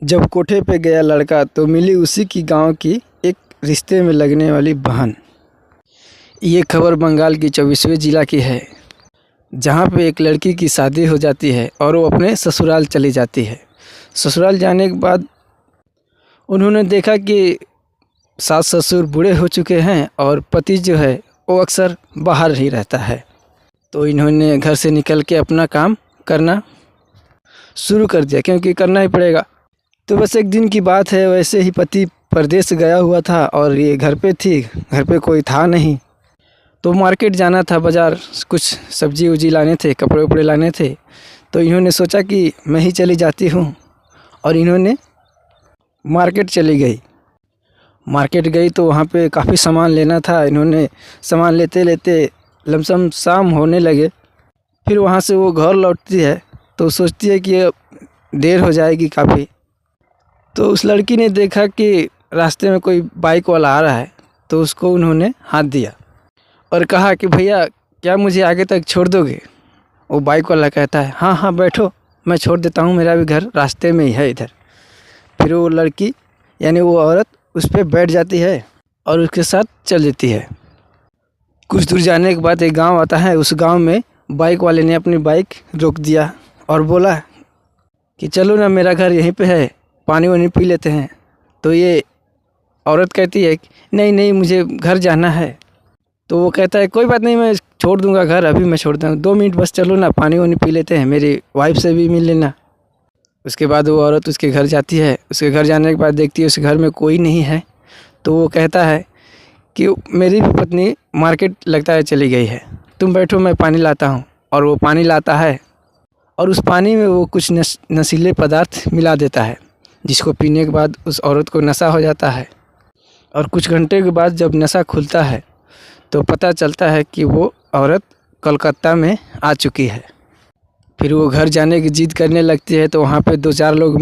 जब कोठे पे गया लड़का तो मिली उसी की गांव की एक रिश्ते में लगने वाली बहन। ये खबर बंगाल की 24वें जिला की है, जहां पे एक लड़की की शादी हो जाती है और वो अपने ससुराल चली जाती है। ससुराल जाने के बाद उन्होंने देखा कि सास ससुर बूढ़े हो चुके हैं और पति जो है वो अक्सर बाहर ही रहता है। तो इन्होंने घर से निकल के अपना काम करना शुरू कर दिया, क्योंकि करना ही पड़ेगा। तो बस एक दिन की बात है, वैसे ही पति परदेश गया हुआ था और ये घर पे थी। घर पे कोई था नहीं, तो मार्केट जाना था, बाज़ार कुछ सब्जी उब्जी लाने थे, कपड़े उपड़े लाने थे। तो इन्होंने सोचा कि मैं ही चली जाती हूँ, और इन्होंने मार्केट चली गई। मार्केट गई तो वहाँ पे काफ़ी सामान लेना था। इन्होंने सामान लेते लेते लमसम शाम होने लगे। फिर वहाँ से वो घर लौटती है तो सोचती है कि अब देर हो जाएगी काफ़ी। तो उस लड़की ने देखा कि रास्ते में कोई बाइक वाला आ रहा है, तो उसको उन्होंने हाथ दिया और कहा कि भैया क्या मुझे आगे तक छोड़ दोगे। वो बाइक वाला कहता है हाँ हाँ बैठो, मैं छोड़ देता हूँ, मेरा भी घर रास्ते में ही है इधर। फिर वो लड़की यानी वो औरत उस पर बैठ जाती है और उसके साथ चल देती है। कुछ दूर जाने के बाद एक गांव आता है। उस गांव में बाइक वाले ने अपनी बाइक रोक दिया और बोला कि चलो ना, मेरा घर यहीं पे है, पानी वानी पी लेते हैं। तो ये औरत कहती है कि नहीं नहीं, मुझे घर जाना है। तो वो कहता है कोई बात नहीं, मैं छोड़ दूंगा घर, अभी मैं छोड़ दूँगा, 2 मिनट बस चलो ना, पानी वानी पी लेते हैं, मेरी वाइफ से भी मिल लेना। उसके बाद वो औरत उसके घर जाती है। उसके घर जाने के बाद देखती है उस घर में कोई नहीं है। तो वो कहता है कि मेरी भी पत्नी मार्केट लगता है चली गई है, तुम बैठो, मैं पानी लाता हूँ। और वो पानी लाता है और उस पानी में वो कुछ नशीले पदार्थ मिला देता है, जिसको पीने के बाद उस औरत को नशा हो जाता है। और कुछ घंटे के बाद जब नशा खुलता है तो पता चलता है कि वो औरत कलकत्ता में आ चुकी है। फिर वो घर जाने की जिद करने लगती है, तो वहाँ पे 2-4 लोग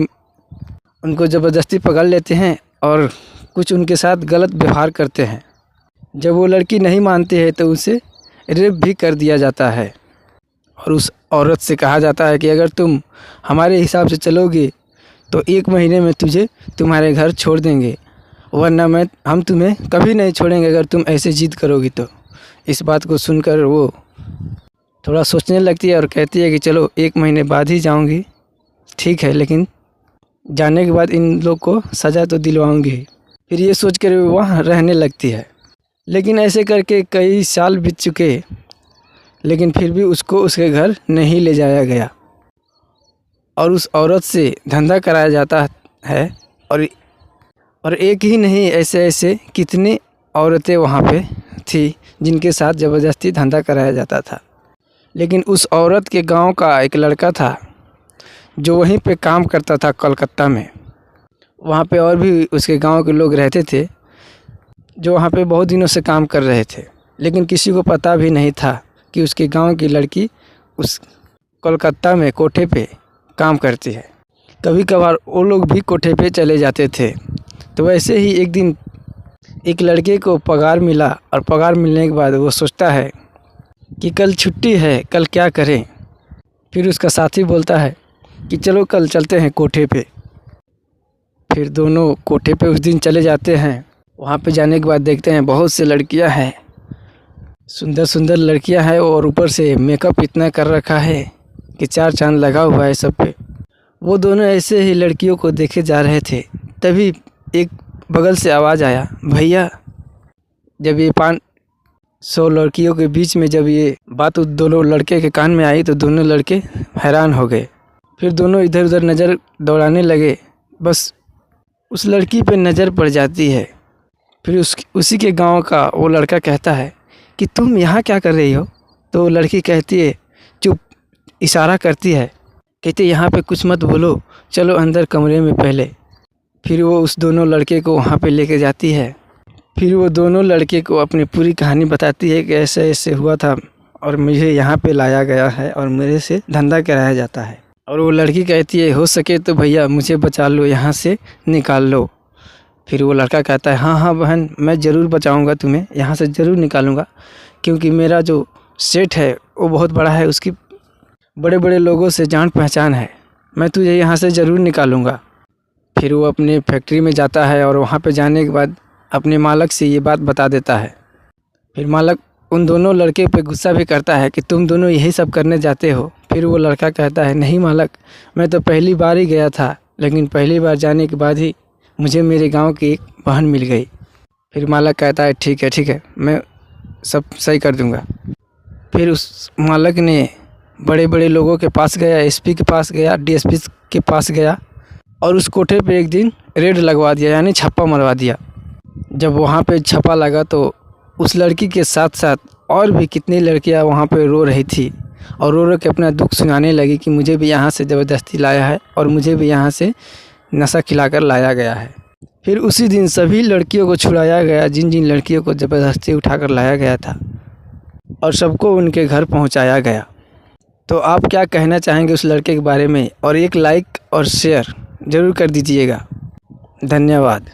उनको ज़बरदस्ती पकड़ लेते हैं और कुछ उनके साथ गलत व्यवहार करते हैं। जब वो लड़की नहीं मानती है तो उसे रेप भी कर दिया जाता है। और उस औरत से कहा जाता है कि अगर तुम हमारे हिसाब से चलोगी तो 1 महीने में तुझे तुम्हारे घर छोड़ देंगे, वरना हम तुम्हें कभी नहीं छोड़ेंगे अगर तुम ऐसे जिद करोगी तो। इस बात को सुनकर वो थोड़ा सोचने लगती है और कहती है कि चलो 1 महीने बाद ही जाऊंगी, ठीक है, लेकिन जाने के बाद इन लोग को सज़ा तो दिलवाऊंगी। फिर ये सोच कर वो वहाँ रहने लगती है। लेकिन ऐसे करके कई साल बीत चुके, लेकिन फिर भी उसको उसके घर नहीं ले जाया गया और उस औरत से धंधा कराया जाता है। और एक ही नहीं, ऐसे ऐसे कितनी औरतें वहाँ पे थी जिनके साथ ज़बरदस्ती धंधा कराया जाता था। लेकिन उस औरत के गांव का एक लड़का था जो वहीं पे काम करता था कलकत्ता में। वहाँ पे और भी उसके गांव के लोग रहते थे जो वहाँ पे बहुत दिनों से काम कर रहे थे, लेकिन किसी को पता भी नहीं था कि उसके गांव की लड़की उस कोलकाता में कोठे पे काम करती है। कभी कभार वो लोग भी कोठे पे चले जाते थे। तो वैसे ही एक दिन एक लड़के को पगार मिला, और पगार मिलने के बाद वो सोचता है कि कल छुट्टी है, कल क्या करें। फिर उसका साथी बोलता है कि चलो कल चलते हैं कोठे पे। फिर दोनों कोठे पे उस दिन चले जाते हैं। वहाँ पे जाने के बाद देखते हैं बहुत से लड़कियाँ हैं, सुंदर सुंदर लड़कियाँ हैं, और ऊपर से मेकअप इतना कर रखा है कि 4 चांद लगा हुआ है सब पे। वो दोनों ऐसे ही लड़कियों को देखे जा रहे थे, तभी एक बगल से आवाज़ आया, भैया। जब ये 500 लड़कियों के बीच में जब ये बात उस दोनों लड़के के कान में आई तो दोनों लड़के हैरान हो गए। फिर दोनों इधर उधर नज़र दौड़ाने लगे, बस उस लड़की पे नज़र पड़ जाती है। फिर उसी के गांव का वो लड़का कहता है कि तुम यहाँ क्या कर रही हो। तो लड़की कहती है, चुप, इशारा करती है, कहती है यहाँ पे कुछ मत बोलो, चलो अंदर कमरे में पहले। फिर वो उस दोनों लड़के को वहाँ पे लेके जाती है। फिर वो दोनों लड़के को अपनी पूरी कहानी बताती है कि ऐसे ऐसे हुआ था और मुझे यहाँ पे लाया गया है और मेरे से धंधा कराया जाता है। और वो लड़की कहती है, हो सके तो भैया मुझे बचा लो, यहाँ से निकाल लो। फिर वो लड़का कहता है, हाँ हाँ बहन, मैं ज़रूर बचाऊँगा तुम्हें, यहाँ से ज़रूर निकालूँगा, क्योंकि मेरा जो सेठ है वो बहुत बड़ा है, उसकी बड़े बड़े लोगों से जान पहचान है, मैं तुझे यहाँ से ज़रूर निकालूँगा। फिर वो अपने फैक्ट्री में जाता है और वहाँ पे जाने के बाद अपने मालिक से ये बात बता देता है। फिर मालिक उन दोनों लड़के पे गुस्सा भी करता है कि तुम दोनों यही सब करने जाते हो। फिर वो लड़का कहता है नहीं मालिक, मैं तो पहली बार ही गया था, लेकिन पहली बार जाने के बाद ही मुझे मेरे गांव की एक बहन मिल गई। फिर मालिक कहता है ठीक है, मैं सब सही कर दूंगा। फिर उस मालिक ने बड़े बड़े लोगों के पास गया, एसपी के पास गया, डीएसपी के पास गया और उस कोठे पे एक दिन रेड लगवा दिया, यानी छापा मरवा दिया। जब वहाँ पे छापा लगा तो उस लड़की के साथ साथ और भी कितनी लड़कियाँ वहाँ पे रो रही थी और रो के अपना दुख सुनाने लगी कि मुझे भी यहाँ से ज़बरदस्ती लाया है और मुझे भी यहाँ से नशा खिलाकर लाया गया है। फिर उसी दिन सभी लड़कियों को छुड़ाया गया, जिन जिन लड़कियों को ज़बरदस्ती उठाकर लाया गया था, और सबको उनके घर पहुँचाया गया। तो आप क्या कहना चाहेंगे उस लड़के के बारे में? और एक लाइक और शेयर ज़रूर कर दीजिएगा। धन्यवाद।